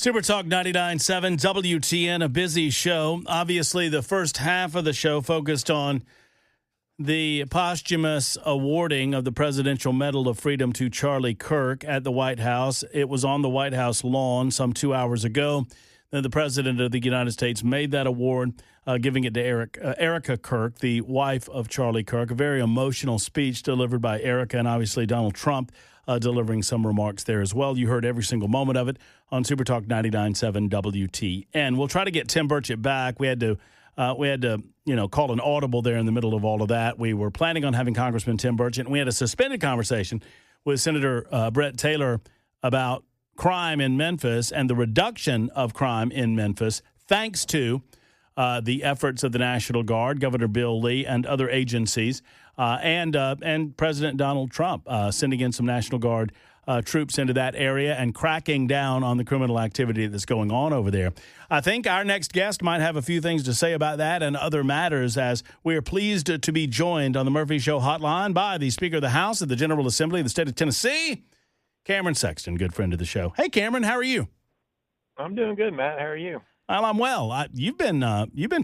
Super Talk 99.7 WTN, a busy show. Obviously, the first half of the show focused on the posthumous awarding of the Presidential Medal of Freedom to Charlie Kirk at the White House. It was on the White House lawn some 2 hours ago. Then the President of the United States made that award, giving it to Erica Kirk, the wife of Charlie Kirk. A very emotional speech delivered by Erica, and obviously Donald Trump delivering some remarks there as well. You heard every single moment of it on Super Talk 99.7 WTN. We'll try to get Tim Burchett back. We had to call an audible there in the middle of all of that. We were planning on having Congressman Tim Burchett, and we had a suspended conversation with Senator Brett Taylor about crime in Memphis and the reduction of crime in Memphis, thanks to the efforts of the National Guard, Governor Bill Lee, and other agencies, and President Donald Trump sending in some National Guard troops into that area and cracking down on the criminal activity that's going on over there. I think our next guest might have a few things to say about that and other matters, as we are pleased to be joined on the Murphy Show hotline by the Speaker of the House of the General Assembly of the state of Tennessee, Cameron Sexton, good friend of the show. Hey, Cameron, how are you? I'm doing good, Matt. How are you? Well, I'm well. You've been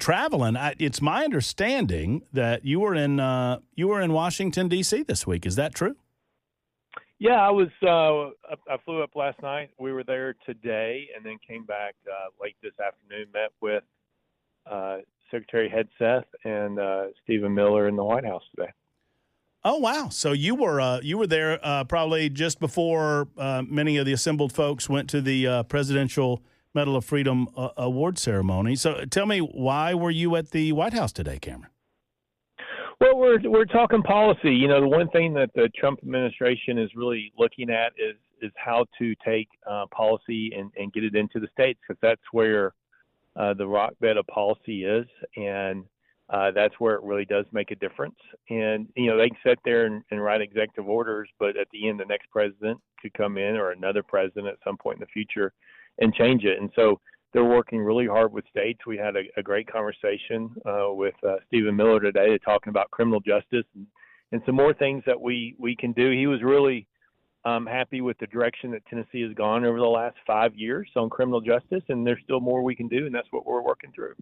traveling. It's my understanding that you were in Washington D.C. this week. Is that true? Yeah, I was. I flew up last night. We were there today, and then came back late this afternoon. Met with Secretary Hegseth and Stephen Miller in the White House today. Oh wow! So you were there probably just before many of the assembled folks went to the Presidential Medal of Freedom award ceremony. So tell me, why were you at the White House today, Cameron? Well, we're talking policy. You know, the one thing that the Trump administration is really looking at is how to take policy and get it into the states, because that's where the rock bed of policy is, and that's where it really does make a difference. And, you know, they can sit there and write executive orders, but at the end, the next president could come in, or another president at some point in the future, and change it. And so they're working really hard with states. We had a great conversation with Stephen Miller today, talking about criminal justice and some more things that we can do. He was really happy with the direction that Tennessee has gone over the last 5 years on criminal justice, and there's still more we can do, and that's what we're working through.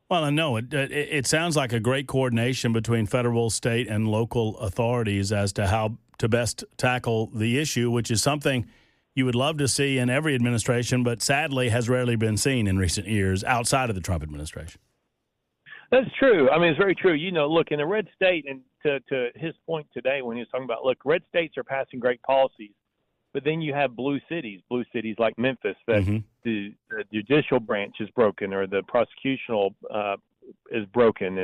Well, I know it sounds like a great coordination between federal, state, and local authorities as to how to best tackle the issue, which is something you would love to see in every administration, but sadly has rarely been seen in recent years outside of the Trump administration. That's true. I mean, it's very true. You know, look, in a red state, and to his point today when he was talking about, look, red states are passing great policies, but then you have blue cities like Memphis, that the judicial branch is broken, or the prosecutional is broken,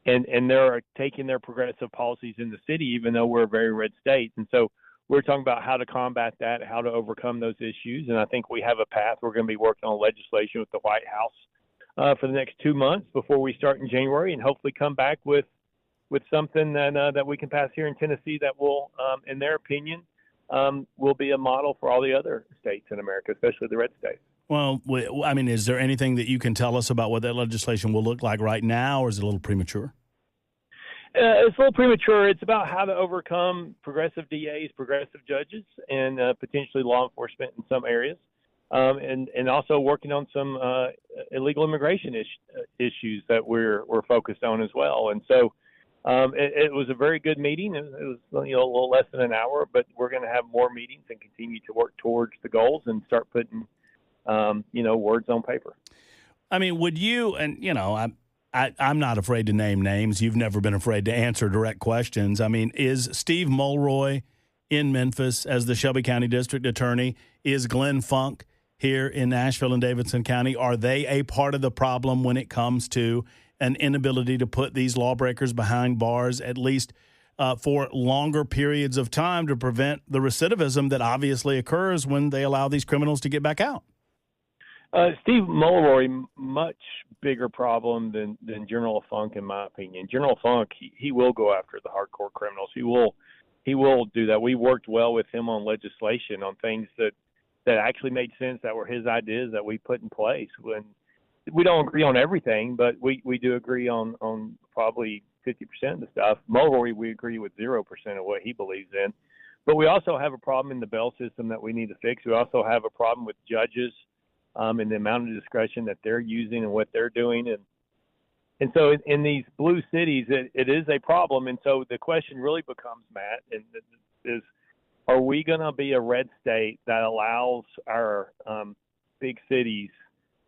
and they're taking their progressive policies in the city, even though we're a very red state. And so we're talking about how to combat that, how to overcome those issues, and I think we have a path. We're going to be working on legislation with the White House for the next 2 months before we start in January, and hopefully come back with something that we can pass here in Tennessee that will, in their opinion, will be a model for all the other states in America, especially the red states. Well, I mean, is there anything that you can tell us about what that legislation will look like right now, or is it a little premature? It's a little premature. It's about how to overcome progressive DAs, progressive judges, and potentially law enforcement in some areas, and also working on some illegal immigration issues that we're focused on as well. And so it was a very good meeting. It was a little less than an hour, but we're going to have more meetings and continue to work towards the goals and start putting words on paper. I mean, would you, and I'm not afraid to name names. You've never been afraid to answer direct questions. I mean, is Steve Mulroy in Memphis as the Shelby County District Attorney? Is Glenn Funk here in Nashville and Davidson County? Are they a part of the problem when it comes to an inability to put these lawbreakers behind bars, at least for longer periods of time, to prevent the recidivism that obviously occurs when they allow these criminals to get back out? Steve Mulroy, much bigger problem than General Funk, in my opinion. General Funk, he will go after the hardcore criminals. He will do that. We worked well with him on legislation, on things that actually made sense, that were his ideas that we put in place. When we don't agree on everything, but we do agree on probably 50% of the stuff. Mulroy, we agree with 0% of what he believes in. But we also have a problem in the bail system that we need to fix. We also have a problem with judges and the amount of discretion that they're using and what they're doing. And so in these blue cities, it is a problem. And so the question really becomes, Matt, is are we going to be a red state that allows our big cities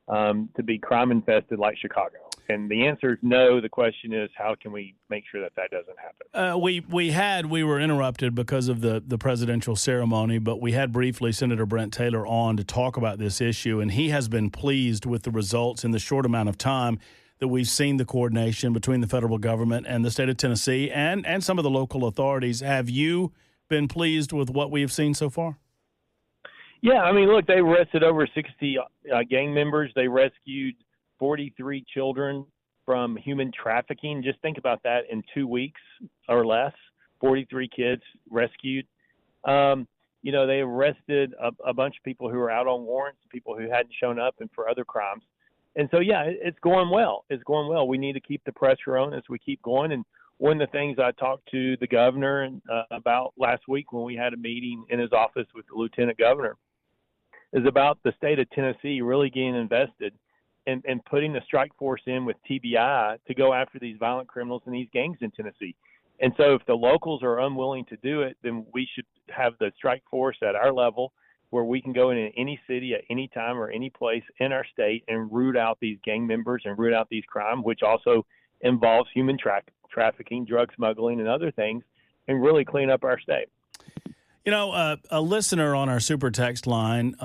to be crime infested like Chicago? And the answer is no. The question is, how can we make sure that doesn't happen? We were interrupted because of the presidential ceremony, but we had briefly Senator Brent Taylor on to talk about this issue, and he has been pleased with the results in the short amount of time that we've seen the coordination between the federal government and the state of Tennessee and some of the local authorities. Have you been pleased with what we have seen so far? Yeah, I mean, look, they arrested over 60 gang members. They rescued 43 children from human trafficking. Just think about that, in 2 weeks or less, 43 kids rescued. They arrested a bunch of people who were out on warrants, people who hadn't shown up and for other crimes. And so, yeah, it's going well. It's going well. We need to keep the pressure on as we keep going. And one of the things I talked to the governor about last week when we had a meeting in his office with the lieutenant governor is about the state of Tennessee really getting invested and putting the strike force in with TBI to go after these violent criminals and these gangs in Tennessee. And so if the locals are unwilling to do it, then we should have the strike force at our level where we can go in any city at any time or any place in our state and root out these gang members and root out these crimes, which also involves human trafficking, drug smuggling, and other things, and really clean up our state. A listener on our super text line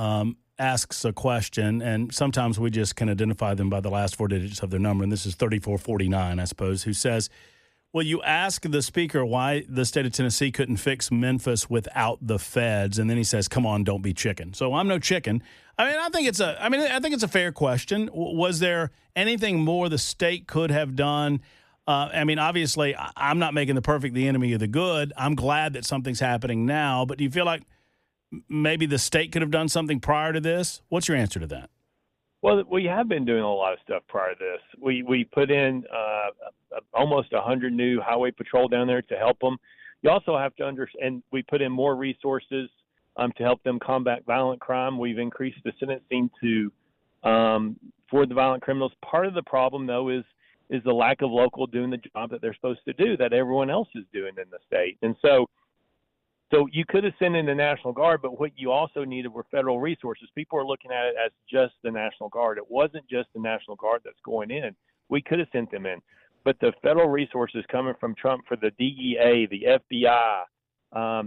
asks a question, and sometimes we just can identify them by the last four digits of their number, and this is 3449, I suppose, who says, well, you ask the speaker why the state of Tennessee couldn't fix Memphis without the feds, and then he says, come on, don't be chicken. So I'm no chicken. I think it's a fair question. Was there anything more the state could have done? Obviously, I'm not making the perfect the enemy of the good. I'm glad that something's happening now, but do you feel like maybe the state could have done something prior to this? What's your answer to that? Well, we have been doing a lot of stuff prior to this. We put in almost 100 new highway patrol down there to help them. You also have to understand, we put in more resources to help them combat violent crime. We've increased the sentencing for the violent criminals. Part of the problem, though, is the lack of local doing the job that they're supposed to do that everyone else is doing in the state. And so you could have sent in the National Guard, but what you also needed were federal resources. People are looking at it as just the National Guard. It wasn't just the National Guard that's going in. We could have sent them in. But the federal resources coming from Trump for the DEA, the FBI,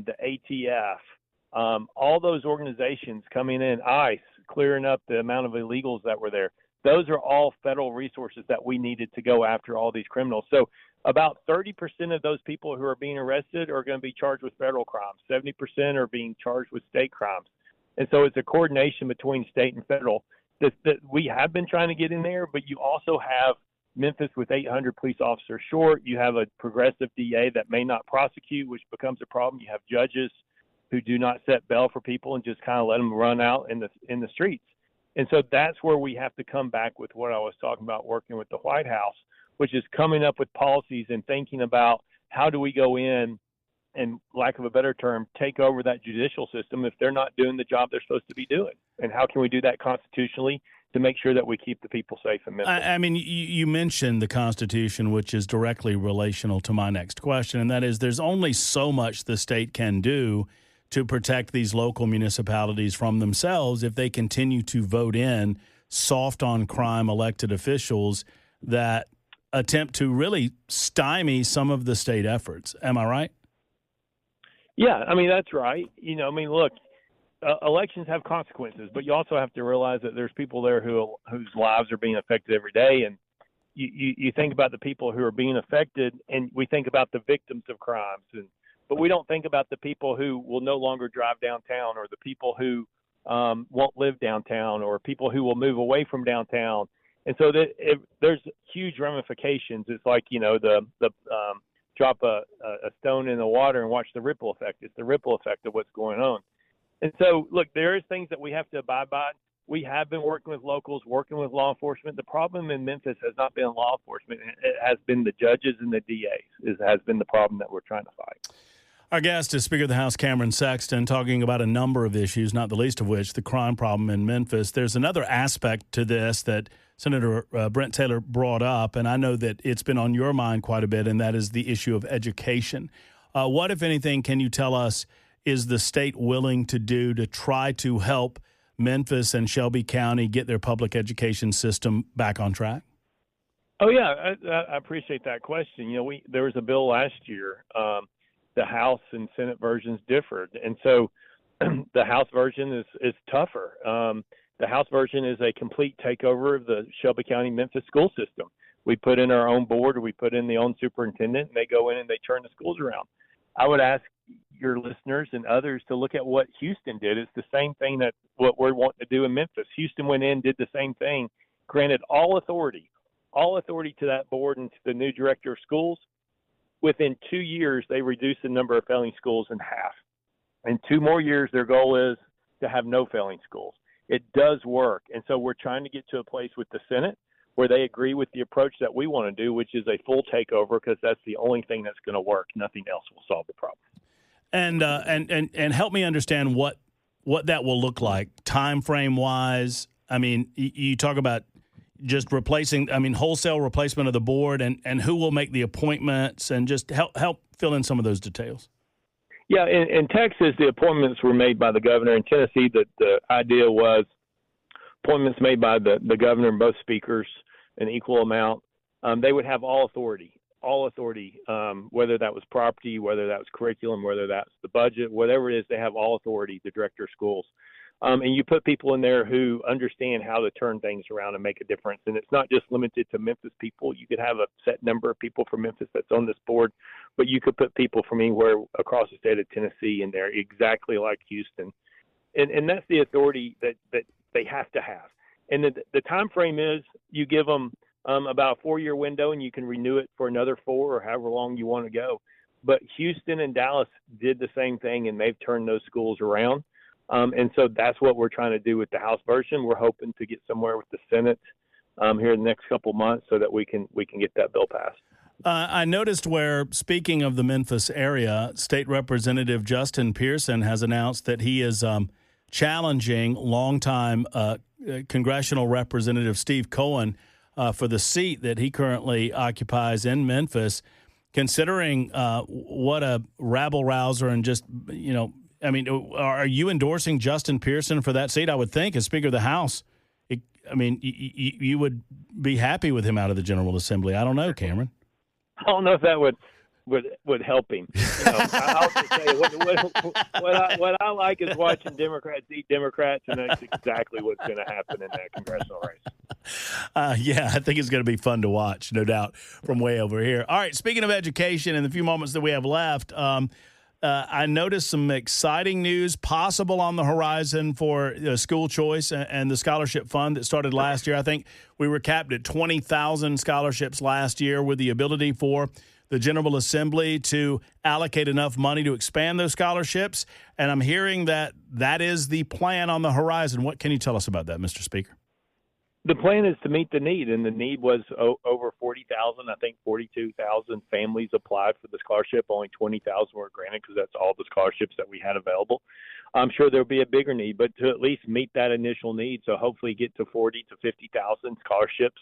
the ATF, all those organizations coming in, ICE, clearing up the amount of illegals that were there, those are all federal resources that we needed to go after all these criminals. So about 30% of those people who are being arrested are going to be charged with federal crimes. 70% are being charged with state crimes. And so it's a coordination between state and federal that we have been trying to get in there, but you also have Memphis with 800 police officers short. You have a progressive DA that may not prosecute, which becomes a problem. You have judges who do not set bail for people and just kind of let them run out in the streets. And so that's where we have to come back with what I was talking about working with the White House, which is coming up with policies and thinking about how do we go in and, lack of a better term, take over that judicial system if they're not doing the job they're supposed to be doing. And how can we do that constitutionally to make sure that we keep the people safe in Memphis? You mentioned the Constitution, which is directly relational to my next question, and that is there's only so much the state can do to protect these local municipalities from themselves if they continue to vote in soft on crime elected officials that attempt to really stymie some of the state efforts. Am I right? Yeah, that's right. Look, elections have consequences, but you also have to realize that there's people there whose lives are being affected every day. And you think about the people who are being affected, and we think about the victims of crimes, but we don't think about the people who will no longer drive downtown, or the people who won't live downtown, or people who will move away from downtown. And so there's huge ramifications. It's like, drop a stone in the water and watch the ripple effect. It's the ripple effect of what's going on. And so, look, there is things that we have to abide by. We have been working with locals, working with law enforcement. The problem in Memphis has not been law enforcement. It has been the judges and the DAs. It has been the problem that we're trying to fight. Our guest is Speaker of the House Cameron Sexton, talking about a number of issues, not the least of which the crime problem in Memphis. There's another aspect to this that Senator Brent Taylor brought up, and I know that it's been on your mind quite a bit, and that is the issue of education. What, if anything, can you tell us is the state willing to do to try to help Memphis and Shelby County get their public education system back on track? Oh, yeah, I appreciate that question. You know, there was a bill last year. The House and Senate versions differed, and so the House version is tougher. The House version is a complete takeover of the Shelby County Memphis school system. We put in our own board, or we put in the own superintendent, and they go in and they turn the schools around. I would ask your listeners and others to look at what Houston did. It's the same thing that what we're wanting to do in Memphis. Houston went in, did the same thing, granted all authority to that board and to the new director of schools. Within 2 years, they reduced the number of failing schools in half. In 2 more years, their goal is to have no failing schools. It does work. And so we're trying to get to a place with the Senate where they agree with the approach that we want to do, which is a full takeover, because that's the only thing that's going to work. Nothing else will solve the problem. And help me understand what that will look like time frame wise. I mean, you talk about just replacing, wholesale replacement of the board, and who will make the appointments, and just help fill in some of those details. Yeah, in Texas, the appointments were made by the governor. In Tennessee, the idea was appointments made by the governor and both speakers, an equal amount. They would have all authority, whether that was property, whether that was curriculum, whether that's the budget, whatever it is, they have all authority, the director of schools. And you put people in there who understand how to turn things around and make a difference. And it's not just limited to Memphis people. You could have a set number of people from Memphis that's on this board, but you could put people from anywhere across the state of Tennessee in there, exactly like Houston. And that's the authority that they have to have. And the time frame is you give them about a 4-year window, and you can renew it for another 4 or however long you want to go. But Houston and Dallas did the same thing, and they've turned those schools around. And so that's what we're trying to do with the House version. We're hoping to get somewhere with the Senate here in the next couple of months so that we can get that bill passed. I noticed where, speaking of the Memphis area, State Representative Justin Pearson has announced that he is challenging longtime Congressional Representative Steve Cohen for the seat that he currently occupies in Memphis, considering what a rabble-rouser and just, are you endorsing Justin Pearson for that seat? I would think, as Speaker of the House, you would be happy with him out of the General Assembly. I don't know, Cameron. I don't know if that would help him. I'll just say what I like is watching Democrats eat Democrats, and that's exactly what's going to happen in that congressional race. Yeah, I think it's going to be fun to watch, no doubt, from way over here. All right, speaking of education, in the few moments that we have left, I noticed some exciting news possible on the horizon for school choice and the scholarship fund that started last year. I think we were capped at 20,000 scholarships last year, with the ability for the General Assembly to allocate enough money to expand those scholarships. And I'm hearing that is the plan on the horizon. What can you tell us about that, Mr. Speaker? The plan is to meet the need, and the need was over 40,000. I think 42,000 families applied for the scholarship. Only 20,000 were granted, because that's all the scholarships that we had available. I'm sure there'll be a bigger need, but to at least meet that initial need, so hopefully get to 40 to 50,000 scholarships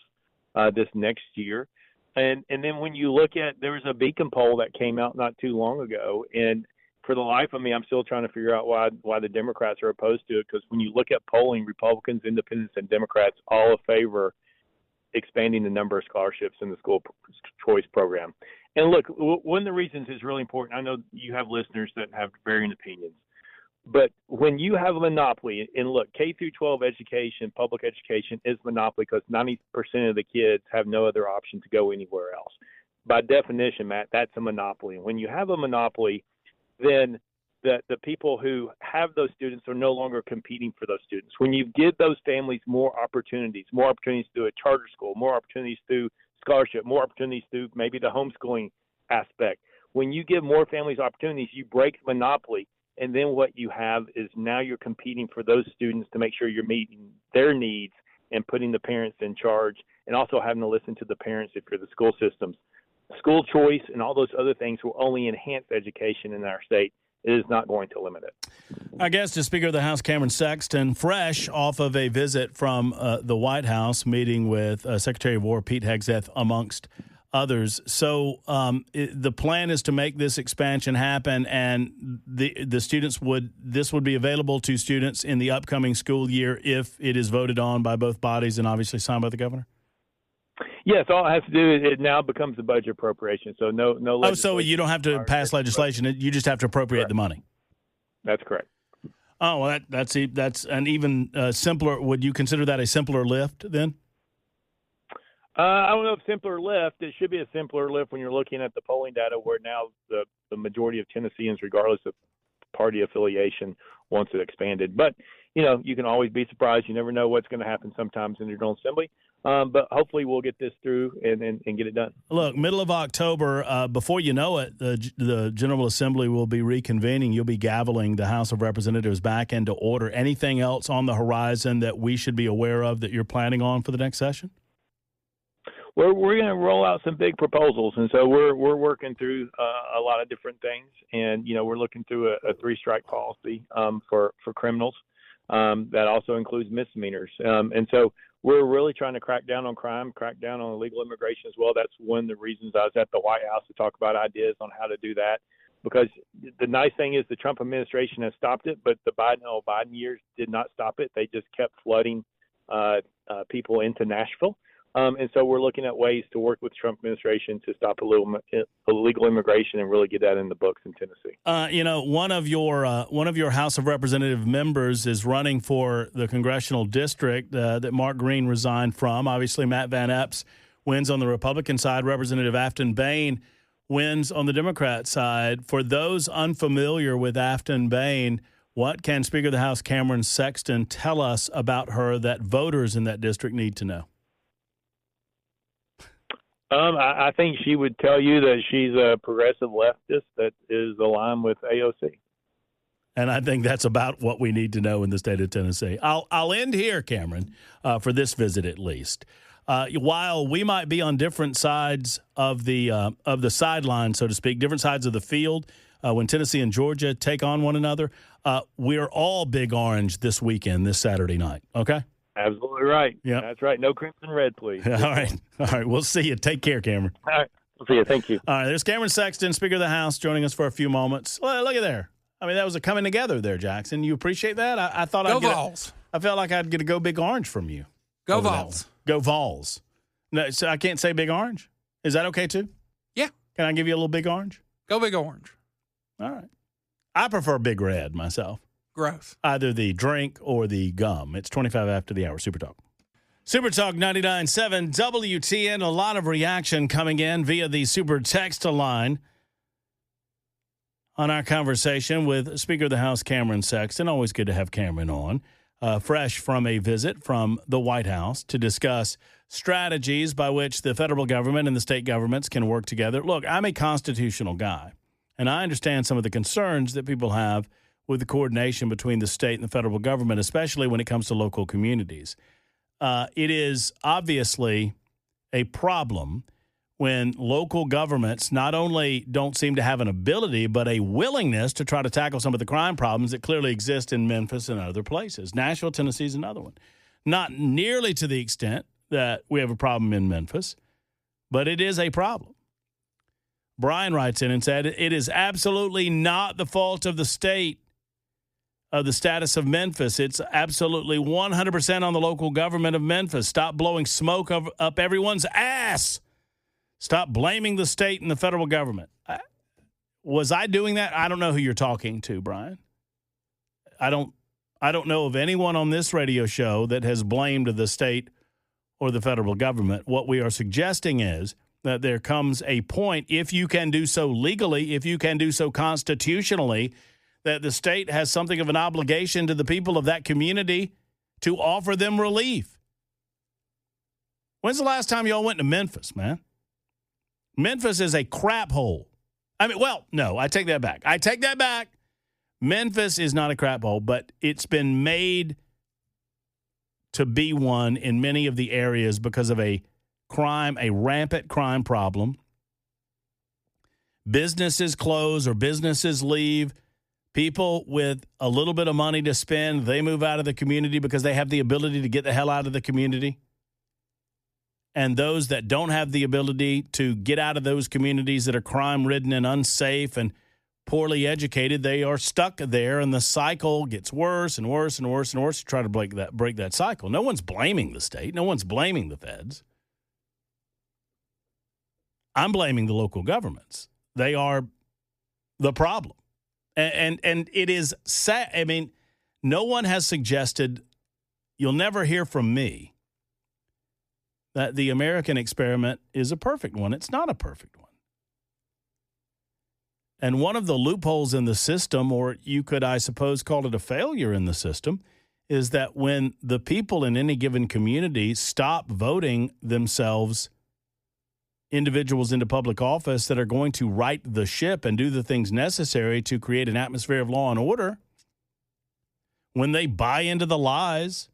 this next year. And then when you look at, there was a Beacon poll that came out not too long ago, and for the life of me, I'm still trying to figure out why the Democrats are opposed to it, because when you look at polling, Republicans, Independents, and Democrats all favor expanding the number of scholarships in the school choice program. And look, one of the reasons is really important. I know you have listeners that have varying opinions, but when you have a monopoly, and look, K through 12 education, public education is monopoly, because 90% of the kids have no other option to go anywhere else. By definition, Matt, that's a monopoly. And when you have a monopoly, then the people who have those students are no longer competing for those students. When you give those families more opportunities through a charter school, more opportunities through scholarship, more opportunities through maybe the homeschooling aspect, when you give more families opportunities, you break the monopoly. And then what you have is now you're competing for those students to make sure you're meeting their needs and putting the parents in charge, and also having to listen to the parents if you're the school systems. school choice and all those other things will only enhance education in our state. It is not going to limit it. Our guest is Speaker of the House Cameron Sexton, fresh off of a visit from the White House, meeting with Secretary of War Pete Hegseth, amongst others. So the plan is to make this expansion happen, and the students this would be available to students in the upcoming school year if it is voted on by both bodies and obviously signed by the governor? Yes, all it has to do is it now becomes a budget appropriation. So no. Oh, so you don't have to pass legislation; you just have to appropriate the money. That's correct. Oh, well, that's an even simpler. Would you consider that a simpler lift then? I don't know if simpler lift. It should be a simpler lift when you're looking at the polling data, where now the majority of Tennesseans, regardless of party affiliation, wants it expanded. But you can always be surprised. You never know what's going to happen sometimes in your General Assembly. But hopefully we'll get this through and get it done. Look, middle of October, before you know it, the General Assembly will be reconvening. You'll be gaveling the House of Representatives back into order. Anything else on the horizon that we should be aware of that you're planning on for the next session? We're going to roll out some big proposals, and so we're working through a lot of different things. And we're looking through a 3-strike policy for criminals that also includes misdemeanors. And so we're really trying to crack down on crime, crack down on illegal immigration as well. That's one of the reasons I was at the White House to talk about ideas on how to do that. Because the nice thing is the Trump administration has stopped it, but the Biden years did not stop it. They just kept flooding people into Nashville. And so we're looking at ways to work with the Trump administration to stop illegal immigration and really get that in the books in Tennessee. One of your House of Representative members is running for the congressional district that Mark Green resigned from. Obviously, Matt Van Epps wins on the Republican side. Representative Afton Bain wins on the Democrat side. For those unfamiliar with Afton Bain, what can Speaker of the House Cameron Sexton tell us about her that voters in that district need to know? I think she would tell you that she's a progressive leftist that is aligned with AOC. And I think that's about what we need to know in the state of Tennessee. I'll end here, Cameron, for this visit at least. While we might be on different sides of the sideline, so to speak, different sides of the field, when Tennessee and Georgia take on one another, we're all Big Orange this weekend, this Saturday night. Okay? Absolutely right. Yeah, that's right. No crimson red, please. All right. We'll see you. Take care, Cameron. All right. We'll see you. Thank you. All right. There's Cameron Sexton, Speaker of the House, joining us for a few moments. Well, look at there. I mean, that was a coming together there, Jackson. You appreciate that? I thought Go Vols. I felt like I'd get a Go Big Orange from you. Go Vols. Go Vols. No, so I can't say Big Orange. Is that okay too? Yeah. Can I give you a little Big Orange? Go Big Orange. All right. I prefer Big Red myself. Gross. Either the drink or the gum. It's 25 after the hour. Super Talk. Super Talk 99.7 WTN. A lot of reaction coming in via the Super Text line on our conversation with Speaker of the House Cameron Sexton. Always good to have Cameron on. Fresh from a visit from the White House to discuss strategies by which the federal government and the state governments can work together. Look, I'm a constitutional guy, and I understand some of the concerns that people have with the coordination between the state and the federal government, especially when it comes to local communities. It is obviously a problem when local governments not only don't seem to have an ability, but a willingness to try to tackle some of the crime problems that clearly exist in Memphis and other places. Nashville, Tennessee is another one. Not nearly to the extent that we have a problem in Memphis, but it is a problem. Brian writes in and said, it is absolutely not the fault of the state of the status of Memphis. It's absolutely 100% on the local government of Memphis. Stop blowing smoke up everyone's ass. Stop blaming the state and the federal government. Was I doing that? I don't know who you're talking to, Brian. I don't know of anyone on this radio show that has blamed the state or the federal government. What we are suggesting is that there comes a point, if you can do so legally, if you can do so constitutionally, that the state has something of an obligation to the people of that community to offer them relief. When's the last time y'all went to Memphis, man? Memphis is a crap hole. I mean, well, no, I take that back. Memphis is not a crap hole, but it's been made to be one in many of the areas because of a rampant crime problem businesses close or businesses leave. People with a little bit of money to spend, they move out of the community because they have the ability to get the hell out of the community. And those that don't have the ability to get out of those communities that are crime-ridden and unsafe and poorly educated, they are stuck there, and the cycle gets worse and worse and worse and worse to try to break that cycle. No one's blaming the state. No one's blaming the feds. I'm blaming the local governments. They are the problem. And it is sad. I mean, no one has suggested, you'll never hear from me, that the American experiment is a perfect one. It's not a perfect one. And one of the loopholes in the system, or you could, I suppose, call it a failure in the system, is that when the people in any given community stop voting themselves individuals into public office that are going to right the ship and do the things necessary to create an atmosphere of law and order, when they buy into the lies,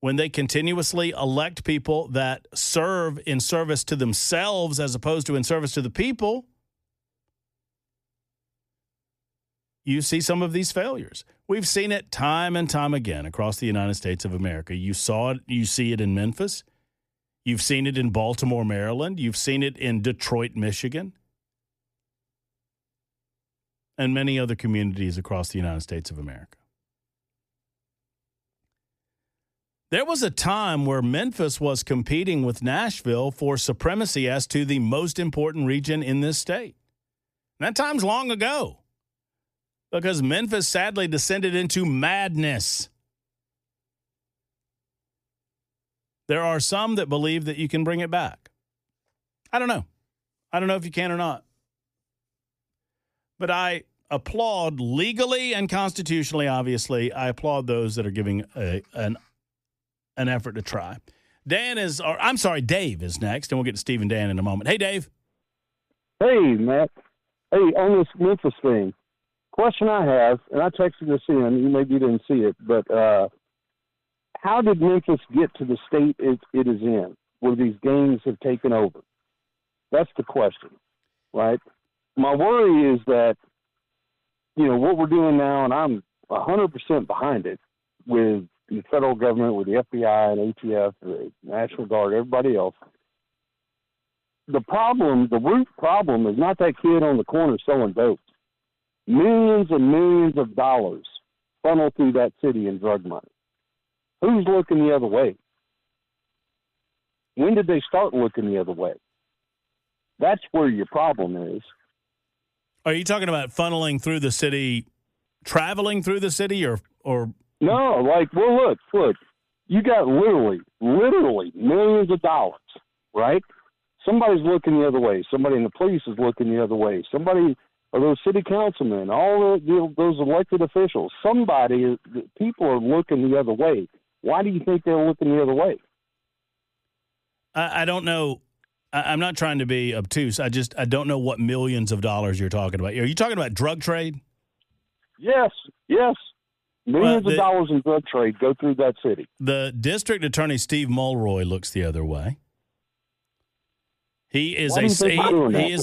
when they continuously elect people that serve in service to themselves as opposed to in service to the people, you see some of these failures. We've seen it time and time again across the United States of America. You saw it, you see it in Memphis. You've seen it in Baltimore, Maryland. You've seen it in Detroit, Michigan, and many other communities across the United States of America. There was a time where Memphis was competing with Nashville for supremacy as to the most important region in this state. And that time's long ago, because Memphis sadly descended into madness. There are some that believe that you can bring it back. I don't know. I don't know if you can or not. But I applaud legally and constitutionally, obviously, I applaud those that are giving an effort to try. Dave is next, and we'll get to Steve and Dan in a moment. Hey, Dave. Hey, Matt. Hey, on this Memphis thing, question I have, and I texted this in, you maybe didn't see it, but how did Memphis get to the state it is in, where these gangs have taken over? That's the question, right? My worry is that, what we're doing now, and I'm 100% behind it, with the federal government, with the FBI and ATF, the National Guard, everybody else. The root problem is not that kid on the corner selling dope. Millions and millions of dollars funnel through that city in drug money. Who's looking the other way? When did they start looking the other way? That's where your problem is. Are you talking about funneling through the city, traveling through the city, or? No, look, you got literally millions of dollars, right? Somebody's looking the other way. Somebody in the police is looking the other way. Somebody, or those city councilmen, all those elected officials, people are looking the other way. Why do you think they're looking the other way? I don't know. I'm not trying to be obtuse. I don't know what millions of dollars you're talking about. Are you talking about drug trade? Yes. Millions of dollars in drug trade go through that city. The district attorney, Steve Mulroy, looks the other way. He is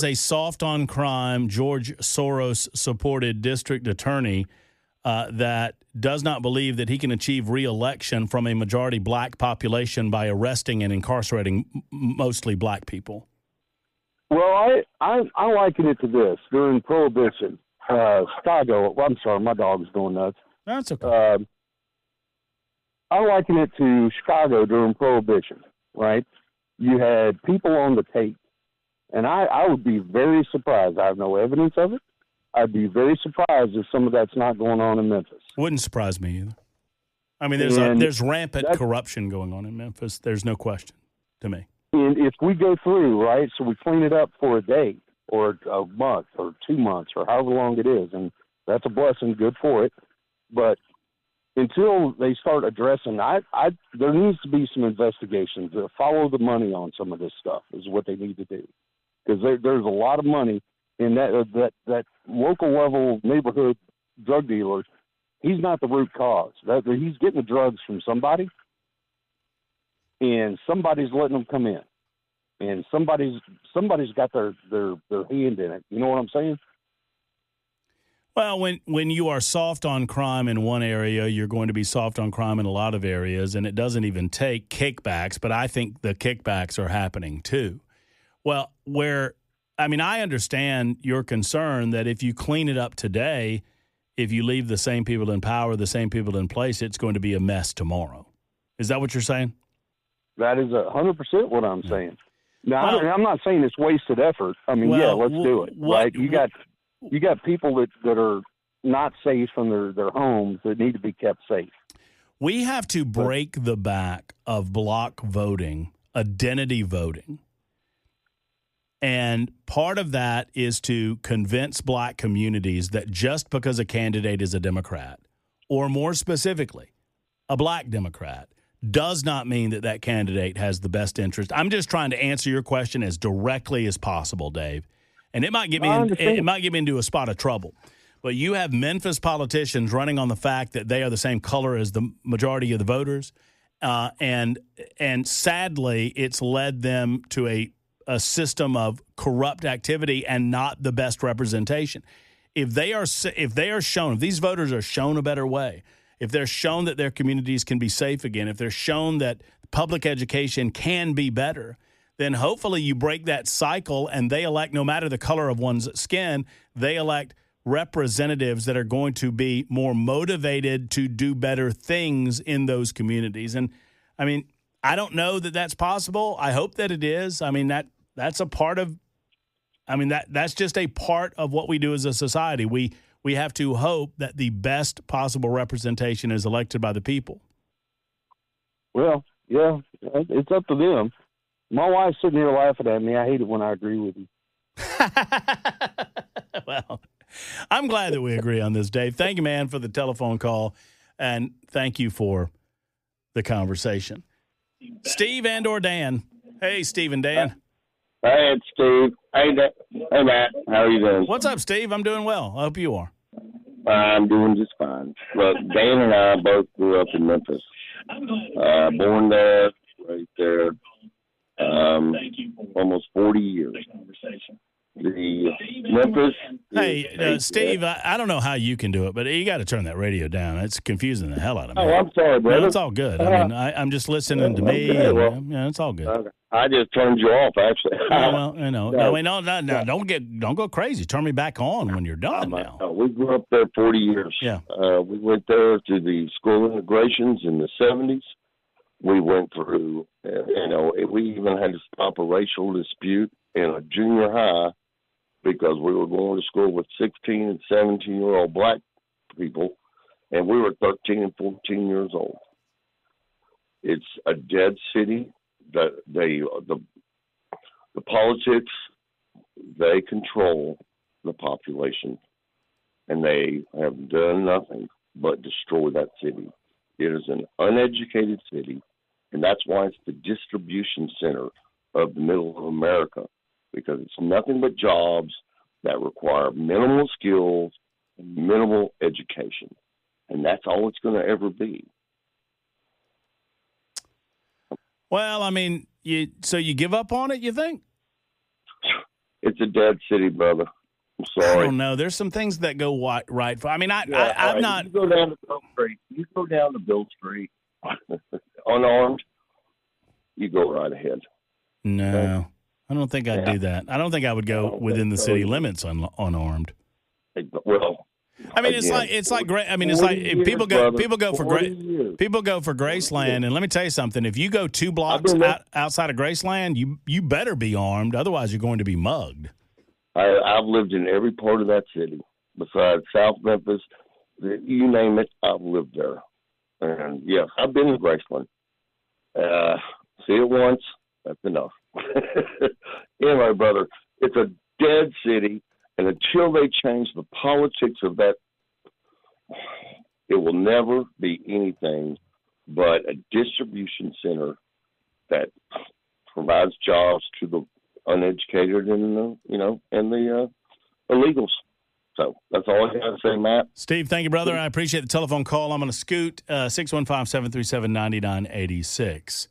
a soft on crime, George Soros supported district attorney that does not believe that he can achieve re-election from a majority black population by arresting and incarcerating mostly black people. Well, I liken it to this. During Prohibition, Chicago, I'm sorry, my dog's going nuts. That's okay. I liken it to Chicago during Prohibition, right? You had people on the tape, and I would be very surprised. I have no evidence of it. I'd be very surprised if some of that's not going on in Memphis. Wouldn't surprise me either. I mean, there's rampant corruption going on in Memphis. There's no question to me. And if we go through, right, so we clean it up for a day or a month or 2 months or however long it is, and that's a blessing, good for it. But until they start addressing, there needs to be some investigations that follow the money on some of this stuff is what they need to do. Because there's a lot of money in that local level neighborhood drug dealer. He's not the root cause. He's getting the drugs from somebody, and somebody's letting them come in. and somebody's got their hand in it. You know what I'm saying? Well, when you are soft on crime in one area, you're going to be soft on crime in a lot of areas, and it doesn't even take kickbacks, but I think the kickbacks are happening too. Well, I understand your concern that if you clean it up today, if you leave the same people in power, the same people in place, it's going to be a mess tomorrow. Is that what you're saying? That is 100% what I'm saying. Now, I'm not saying it's wasted effort. I mean, let's do it. Right? You got people that are not safe from their homes that need to be kept safe. We have to break the back of block voting, identity voting. And part of that is to convince black communities that just because a candidate is a Democrat, or more specifically, a black Democrat, does not mean that candidate has the best interest. I'm just trying to answer your question as directly as possible, Dave. And it might get me into a spot of trouble. But you have Memphis politicians running on the fact that they are the same color as the majority of the voters. And sadly, it's led them to a system of corrupt activity and not the best representation. If these voters are shown a better way, if they're shown that their communities can be safe again, if they're shown that public education can be better, then hopefully you break that cycle and they elect, no matter the color of one's skin, they elect representatives that are going to be more motivated to do better things in those communities. And, I mean, I don't know that that's possible. I hope that it is. I mean, that's a part of – I mean, that's just a part of what we do as a society. We have to hope that the best possible representation is elected by the people. Well, yeah, it's up to them. My wife's sitting here laughing at me. I hate it when I agree with you. Well, I'm glad that we agree on this, Dave. Thank you, man, for the telephone call, and thank you for the conversation. Steve and/or Dan. Hey, Steve and Dan. Hey, it's Steve. Hey, Matt. How are you doing? What's up, Steve? I'm doing well. I hope you are. I'm doing just fine. Look, Dan and I both grew up in Memphis. Born there, right there. Almost 40 years. The Memphis. Hey, Steve, I don't know how you can do it, but you got to turn that radio down. It's confusing the hell out of me. Oh, I'm sorry, brother. No, it's all good. I mean, I'm just listening to me. Okay, and, it's all good. Okay. I just turned you off, actually. Well, no, don't go crazy. Turn me back on when you're done now. We grew up there 40 years. Yeah. We went there to the school integrations in the 70s. We went through, we even had to stop a racial dispute in a junior high because we were going to school with 16 and 17-year-old black people, and we were 13 and 14 years old. It's a dead city. The politics, they control the population, and they have done nothing but destroy that city. It is an uneducated city, and that's why it's the distribution center of the middle of America, because it's nothing but jobs that require minimal skills and minimal education, and that's all it's going to ever be. Well, I mean, so you give up on it, you think? It's a dead city, brother. I'm sorry. I don't know. There's some things that go right. I mean, I'm not. You go down to Bill Street. You go down to Bill Street unarmed. You go right ahead. No, okay? I don't think I'd do that. I don't think I would go within the city limits unarmed. Well, I mean, again, it's like people go for Graceland, and let me tell you something. If you go 2 blocks outside of Graceland, you better be armed, otherwise you're going to be mugged. I've lived in every part of that city, besides South Memphis. You name it, I've lived there. And yes, I've been to Graceland. See it once, that's enough. Anyway, brother, it's a dead city. And until they change the politics of that, it will never be anything but a distribution center that provides jobs to the uneducated and the illegals. So that's all I got to say, Matt. Steve, thank you, brother. I appreciate the telephone call. I'm going to scoot 615-737-9986.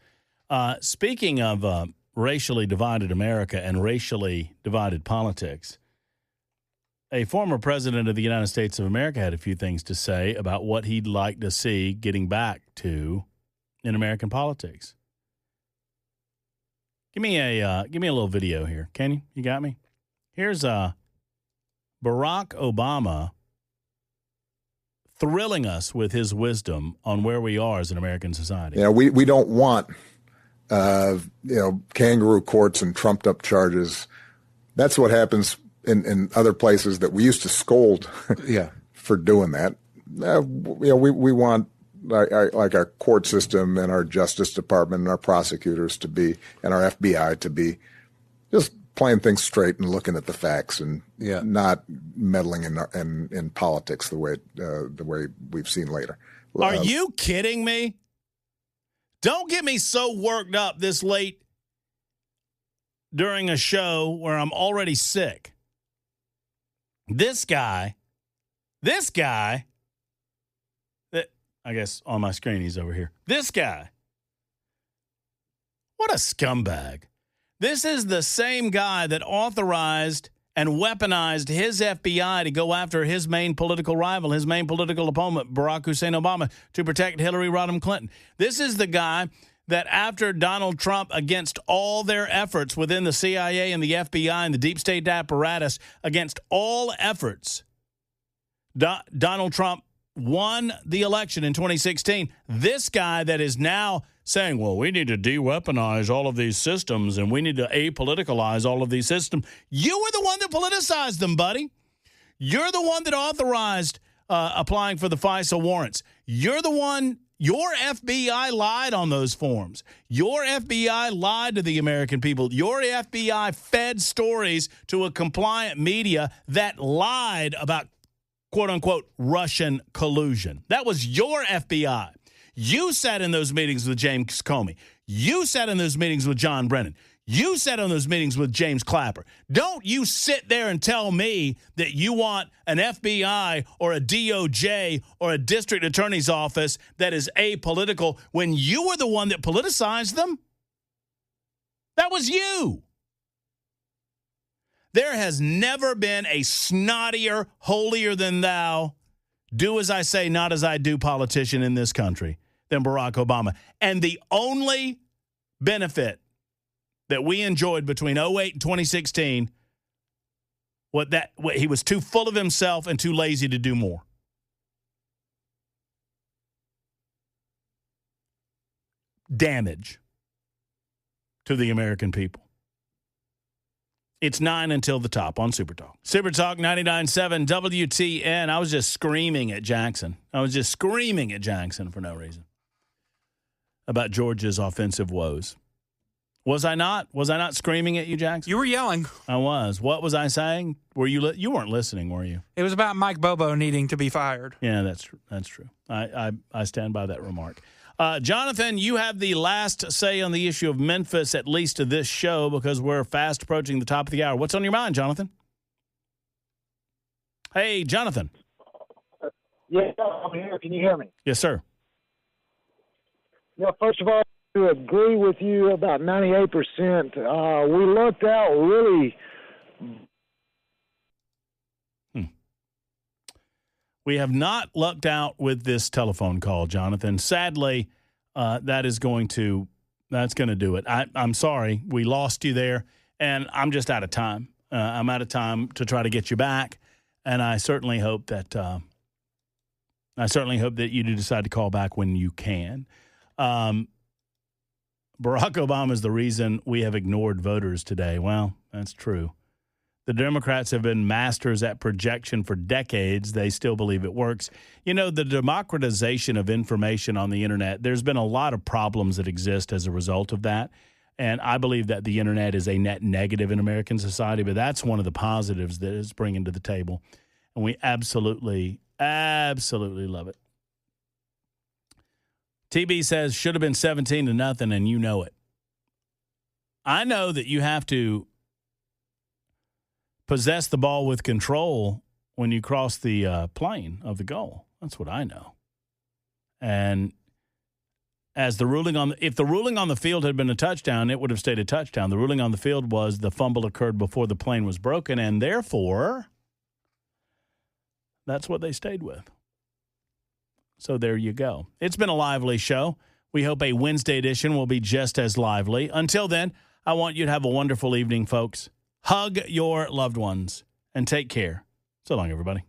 Speaking of racially divided America and racially divided politics, a former president of the United States of America had a few things to say about what he'd like to see getting back to in American politics. Give me a little video here, can you? You got me? Here's Barack Obama thrilling us with his wisdom on where we are as an American society. Yeah, we don't want kangaroo courts and trumped up charges. That's what happens in other places that we used to scold for doing that. We want like our court system and our Justice Department and our prosecutors to be, and our FBI to be just playing things straight and looking at the facts and not meddling in politics the way we've seen later. Are you kidding me? Don't get me so worked up this late during a show where I'm already sick. This guy, I guess on my screen he's over here. This guy, what a scumbag. This is the same guy that authorized and weaponized his FBI to go after his main political rival, his main political opponent, Barack Hussein Obama, to protect Hillary Rodham Clinton. This is the guy that after Donald Trump, against all their efforts within the CIA and the FBI and the deep state apparatus, against all efforts, Donald Trump won the election in 2016. This guy that is now saying, well, we need to de-weaponize all of these systems and we need to apoliticalize all of these systems. You were the one that politicized them, buddy. You're the one that authorized applying for the FISA warrants. You're the one. Your FBI lied on those forms. Your FBI lied to the American people. Your FBI fed stories to a compliant media that lied about, quote-unquote, Russian collusion. That was your FBI. You sat in those meetings with James Comey. You sat in those meetings with John Brennan. You sat on those meetings with James Clapper. Don't you sit there and tell me that you want an FBI or a DOJ or a district attorney's office that is apolitical when you were the one that politicized them. That was you. There has never been a snottier, holier than thou, do as I say, not as I do politician in this country than Barack Obama. And the only benefit that we enjoyed between 2008 and 2016, he was too full of himself and too lazy to do more. Damage to the American people. It's 9 until the top on Super Talk. Super Talk 99.7 WTN. I was just screaming at Jackson. for no reason about Georgia's offensive woes. Was I not? Was I not screaming at you, Jackson? You were yelling. I was. What was I saying? Were you? You weren't listening, were you? It was about Mike Bobo needing to be fired. Yeah, that's true. I stand by that remark. Jonathan, you have the last say on the issue of Memphis, at least to this show, because we're fast approaching the top of the hour. What's on your mind, Jonathan? Hey, Jonathan. Yeah, I'm here. Can you hear me? Yes, sir. Yeah, first of all, to agree with you about 98%. We looked out really. We have not lucked out with this telephone call, Jonathan. Sadly, that's going to do it. I'm sorry. We lost you there, and I'm just out of time. I'm out of time to try to get you back, and I certainly hope that you do decide to call back when you can. Barack Obama is the reason we have ignored voters today. Well, that's true. The Democrats have been masters at projection for decades. They still believe it works. You know, the democratization of information on the internet, there's been a lot of problems that exist as a result of that. And I believe that the internet is a net negative in American society, but that's one of the positives that it's bringing to the table. And we absolutely love it. TB says, should have been 17-0, and you know it. I know that you have to possess the ball with control when you cross the plane of the goal. That's what I know. And As the ruling on if the ruling on the field had been a touchdown, it would have stayed a touchdown. The ruling on the field was the fumble occurred before the plane was broken, and therefore, that's what they stayed with. So there you go. It's been a lively show. We hope a Wednesday edition will be just as lively. Until then, I want you to have a wonderful evening, folks. Hug your loved ones and take care. So long, everybody.